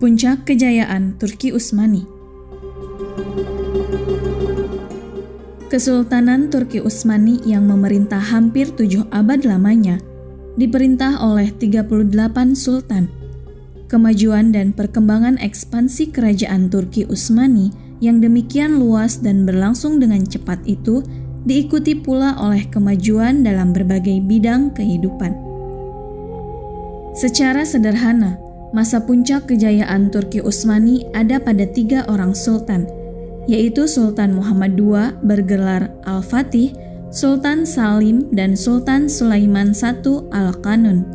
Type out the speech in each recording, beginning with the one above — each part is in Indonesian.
Puncak kejayaan Turki Utsmani. Kesultanan Turki Utsmani yang memerintah hampir 7 abad lamanya, diperintah oleh 38 sultan. Kemajuan dan perkembangan ekspansi kerajaan Turki Utsmani yang demikian luas dan berlangsung dengan cepat itu diikuti pula oleh kemajuan dalam berbagai bidang kehidupan. Secara sederhana, masa puncak kejayaan Turki Utsmani ada pada 3 orang sultan, yaitu Sultan Muhammad II bergelar Al-Fatih, Sultan Salim, dan Sultan Sulaiman I Al-Qanun.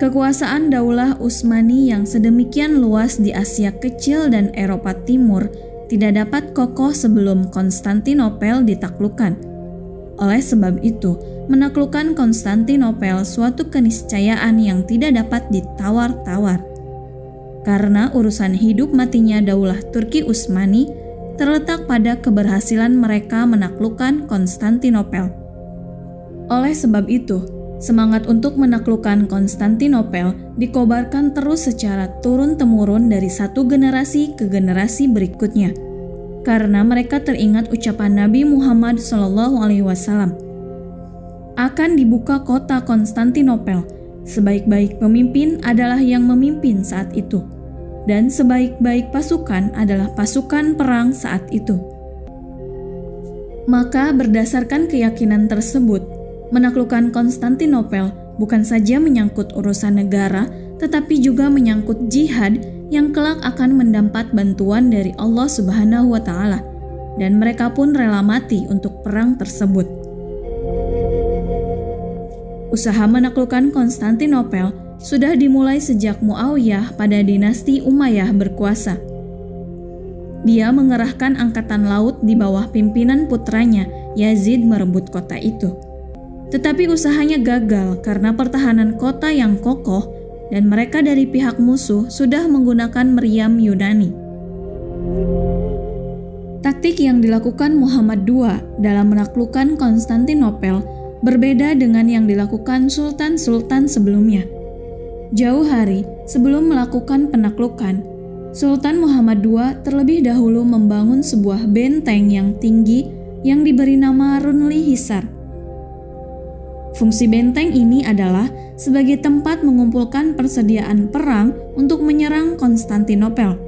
Kekuasaan Daulah Utsmani yang sedemikian luas di Asia Kecil dan Eropa Timur tidak dapat kokoh sebelum Konstantinopel ditaklukkan. Oleh sebab itu, menaklukkan Konstantinopel suatu keniscayaan yang tidak dapat ditawar-tawar. Karena urusan hidup matinya Daulah Turki Utsmani terletak pada keberhasilan mereka menaklukkan Konstantinopel. Oleh sebab itu, semangat untuk menaklukkan Konstantinopel dikobarkan terus secara turun-temurun dari satu generasi ke generasi berikutnya. Karena mereka teringat ucapan Nabi Muhammad SAW, akan dibuka kota Konstantinopel, sebaik-baik pemimpin adalah yang memimpin saat itu, dan sebaik-baik pasukan adalah pasukan perang saat itu. Maka berdasarkan keyakinan tersebut, menaklukkan Konstantinopel bukan saja menyangkut urusan negara, tetapi juga menyangkut jihad yang kelak akan mendapat bantuan dari Allah Subhanahu wa Ta'ala, dan mereka pun rela mati untuk perang tersebut. Usaha menaklukkan Konstantinopel sudah dimulai sejak Muawiyah pada dinasti Umayyah berkuasa. Dia mengerahkan angkatan laut di bawah pimpinan putranya Yazid merebut kota itu. Tetapi usahanya gagal karena pertahanan kota yang kokoh dan mereka dari pihak musuh sudah menggunakan meriam Yunani. Taktik yang dilakukan Muhammad II dalam menaklukkan Konstantinopel berbeda dengan yang dilakukan sultan-sultan sebelumnya. Jauh hari sebelum melakukan penaklukan, Sultan Muhammad II terlebih dahulu membangun sebuah benteng yang tinggi yang diberi nama Runli Hisar. Fungsi benteng ini adalah sebagai tempat mengumpulkan persediaan perang untuk menyerang Konstantinopel.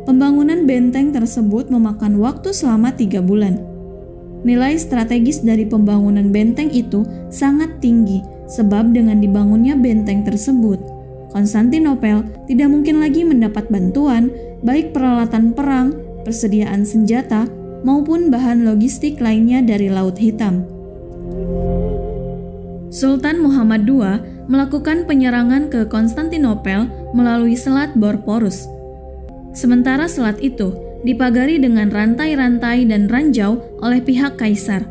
Pembangunan benteng tersebut memakan waktu selama 3 bulan. Nilai strategis dari pembangunan benteng itu sangat tinggi sebab dengan dibangunnya benteng tersebut, Konstantinopel tidak mungkin lagi mendapat bantuan baik peralatan perang, persediaan senjata, maupun bahan logistik lainnya dari Laut Hitam. Sultan Muhammad II melakukan penyerangan ke Konstantinopel melalui Selat Bosporus. Sementara selat itu dipagari dengan rantai-rantai dan ranjau oleh pihak kaisar,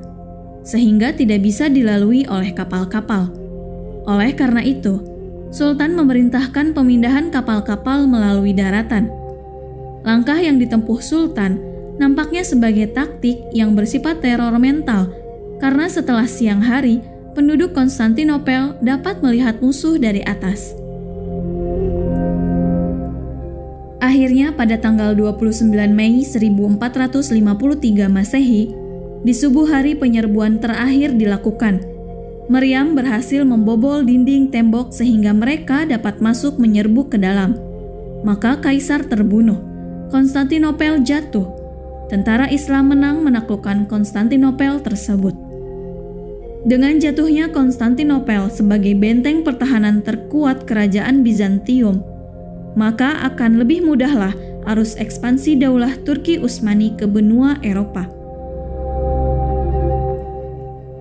sehingga tidak bisa dilalui oleh kapal-kapal. Oleh karena itu, Sultan memerintahkan pemindahan kapal-kapal melalui daratan. Langkah yang ditempuh Sultan nampaknya sebagai taktik yang bersifat teror mental, karena setelah siang hari, penduduk Konstantinopel dapat melihat musuh dari atas. Akhirnya pada tanggal 29 Mei 1453 Masehi, di subuh hari penyerbuan terakhir dilakukan. Meriam berhasil membobol dinding tembok sehingga mereka dapat masuk menyerbu ke dalam. Maka kaisar terbunuh. Konstantinopel jatuh. Tentara Islam menang menaklukkan Konstantinopel tersebut. Dengan jatuhnya Konstantinopel sebagai benteng pertahanan terkuat kerajaan Bizantium, maka akan lebih mudahlah arus ekspansi Daulah Turki Utsmani ke benua Eropa.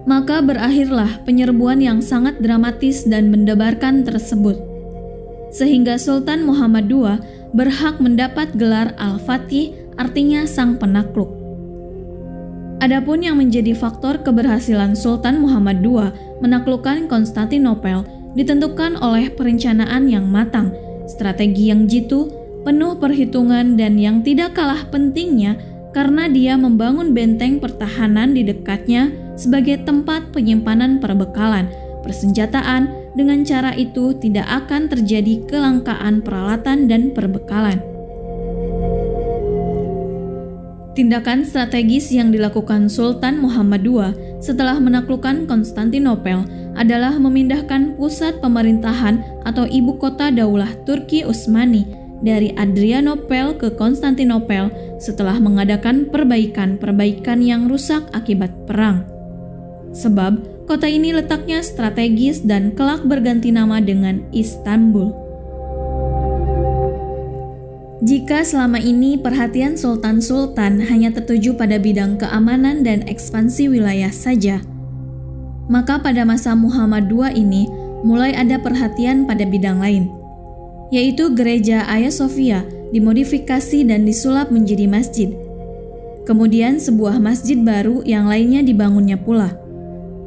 Maka berakhirlah penyerbuan yang sangat dramatis dan mendebarkan tersebut, sehingga Sultan Muhammad II berhak mendapat gelar Al-Fatih, artinya sang penakluk. Adapun yang menjadi faktor keberhasilan Sultan Muhammad II menaklukkan Konstantinopel ditentukan oleh perencanaan yang matang, strategi yang jitu, penuh perhitungan, dan yang tidak kalah pentingnya karena dia membangun benteng pertahanan di dekatnya sebagai tempat penyimpanan perbekalan, persenjataan, dengan cara itu tidak akan terjadi kelangkaan peralatan dan perbekalan. Tindakan strategis yang dilakukan Sultan Muhammad II setelah menaklukkan Konstantinopel adalah memindahkan pusat pemerintahan atau ibu kota Daulah Turki Utsmani dari Adrianopel ke Konstantinopel setelah mengadakan perbaikan-perbaikan yang rusak akibat perang. Sebab kota ini letaknya strategis dan kelak berganti nama dengan Istanbul. Jika selama ini perhatian sultan-sultan hanya tertuju pada bidang keamanan dan ekspansi wilayah saja, maka pada masa Muhammad II ini mulai ada perhatian pada bidang lain, yaitu gereja Hagia Sophia dimodifikasi dan disulap menjadi masjid. Kemudian sebuah masjid baru yang lainnya dibangunnya pula.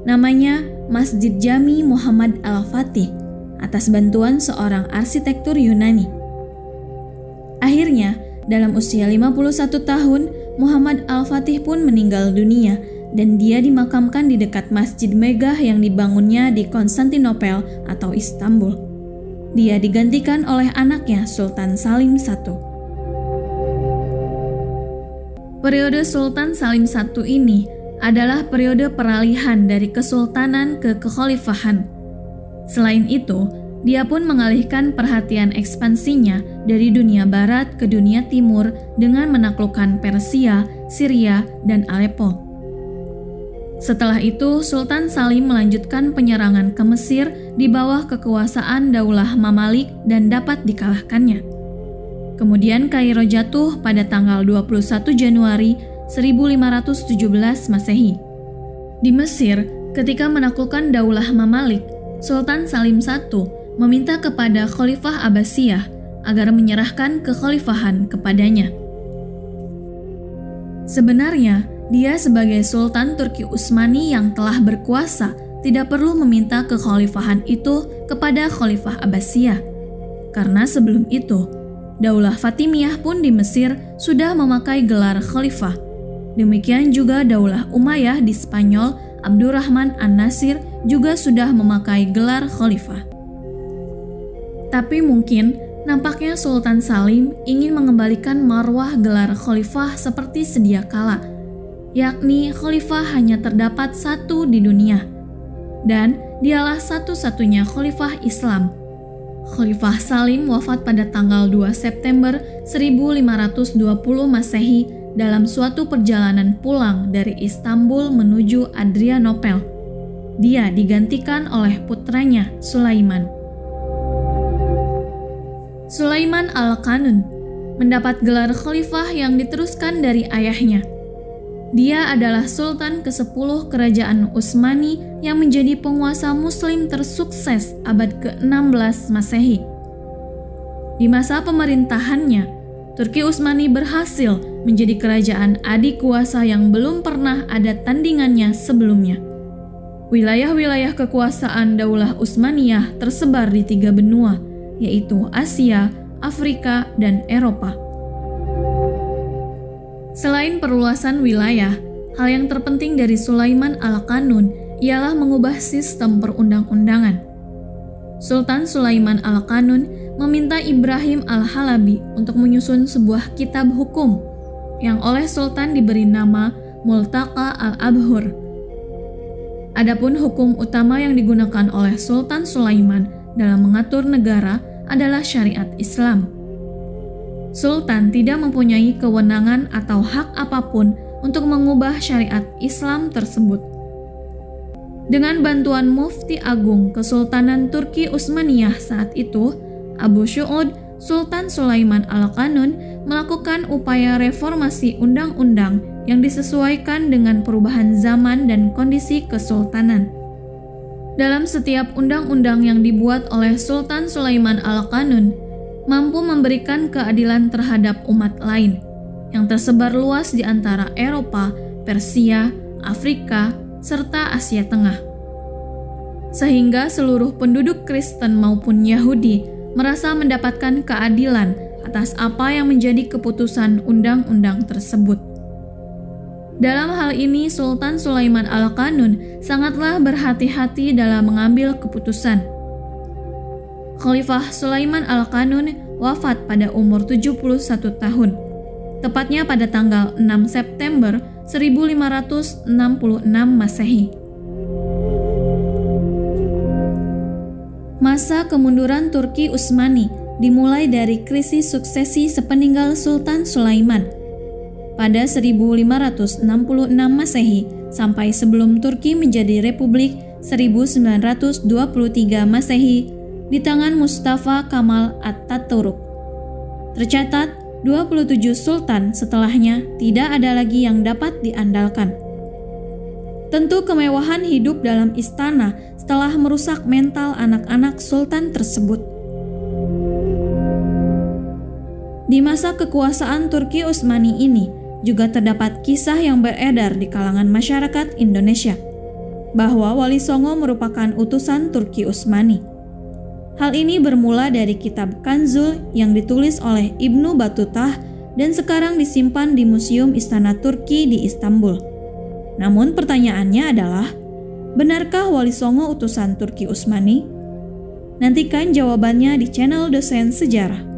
Namanya Masjid Jami Muhammad Al-Fatih atas bantuan seorang arsitektur Yunani. Akhirnya, dalam usia 51 tahun, Muhammad Al-Fatih pun meninggal dunia dan dia dimakamkan di dekat Masjid Megah yang dibangunnya di Konstantinopel atau Istanbul. Dia digantikan oleh anaknya Sultan Salim I. Periode Sultan Salim I ini adalah periode peralihan dari kesultanan ke kekhalifahan. Selain itu, dia pun mengalihkan perhatian ekspansinya dari dunia barat ke dunia timur dengan menaklukkan Persia, Syria, dan Aleppo. Setelah itu, Sultan Salim melanjutkan penyerangan ke Mesir di bawah kekuasaan Daulah Mamalik dan dapat dikalahkannya. Kemudian Kairo jatuh pada tanggal 21 Januari 1517 Masehi. Di Mesir, ketika menaklukkan Daulah Mamalik, Sultan Salim I meminta kepada Khalifah Abbasiyah agar menyerahkan kekhalifahan kepadanya. Sebenarnya, dia sebagai Sultan Turki Utsmani yang telah berkuasa tidak perlu meminta kekhalifahan itu kepada Khalifah Abbasiyah, karena sebelum itu, Daulah Fatimiyah pun di Mesir sudah memakai gelar khalifah. Demikian juga Daulah Umayyah di Spanyol, Abdurrahman An-Nasir juga sudah memakai gelar khalifah. Tapi mungkin nampaknya Sultan Salim ingin mengembalikan marwah gelar khalifah seperti sedia kala, yakni khalifah hanya terdapat satu di dunia, dan dialah satu-satunya khalifah Islam. Khalifah Salim wafat pada tanggal 2 September 1520 Masehi dalam suatu perjalanan pulang dari Istanbul menuju Adrianopel. Dia digantikan oleh putranya Sulaiman. Sulaiman Al-Qanun mendapat gelar khalifah yang diteruskan dari ayahnya. Dia adalah Sultan ke-10 Kerajaan Utsmani yang menjadi penguasa Muslim tersukses abad ke-16 Masehi. Di masa pemerintahannya, Turki Utsmani berhasil menjadi kerajaan adik kuasa yang belum pernah ada tandingannya sebelumnya. Wilayah-wilayah kekuasaan Daulah Utsmaniyah tersebar di 3 benua, yaitu Asia, Afrika, dan Eropa. Selain perluasan wilayah, hal yang terpenting dari Sulaiman Al-Qanun ialah mengubah sistem perundang-undangan. Sultan Sulaiman Al-Qanun meminta Ibrahim Al-Halabi untuk menyusun sebuah kitab hukum yang oleh Sultan diberi nama Multaqa Al-Abhur. Adapun hukum utama yang digunakan oleh Sultan Sulaiman dalam mengatur negara adalah syariat Islam. Sultan tidak mempunyai kewenangan atau hak apapun untuk mengubah syariat Islam tersebut. Dengan bantuan Mufti Agung Kesultanan Turki Utsmaniyah saat itu, Abu Syu'ud, Sultan Sulaiman Al-Qanun melakukan upaya reformasi undang-undang yang disesuaikan dengan perubahan zaman dan kondisi kesultanan. Dalam setiap undang-undang yang dibuat oleh Sultan Sulaiman Al-Qanun, mampu memberikan keadilan terhadap umat lain yang tersebar luas di antara Eropa, Persia, Afrika, serta Asia Tengah. Sehingga seluruh penduduk Kristen maupun Yahudi merasa mendapatkan keadilan atas apa yang menjadi keputusan undang-undang tersebut. Dalam hal ini, Sultan Sulaiman Al-Qanun sangatlah berhati-hati dalam mengambil keputusan. Khalifah Sulaiman Al-Qanun wafat pada umur 71 tahun, tepatnya pada tanggal 6 September 1566 Masehi. Masa kemunduran Turki Utsmani dimulai dari krisis suksesi sepeninggal Sultan Sulaiman pada 1566 Masehi sampai sebelum Turki menjadi republik 1923 Masehi di tangan Mustafa Kemal Atatürk. Tercatat 27 sultan setelahnya tidak ada lagi yang dapat diandalkan. Tentu kemewahan hidup dalam istana telah merusak mental anak-anak sultan tersebut. Di masa kekuasaan Turki Utsmani ini juga terdapat kisah yang beredar di kalangan masyarakat Indonesia bahwa Wali Songo merupakan utusan Turki Utsmani. Hal ini bermula dari kitab Kanzul yang ditulis oleh Ibnu Battutah dan sekarang disimpan di Museum Istana Turki di Istanbul. Namun pertanyaannya adalah, benarkah Wali Songo utusan Turki Utsmani? Nantikan jawabannya di channel Dosen Sejarah.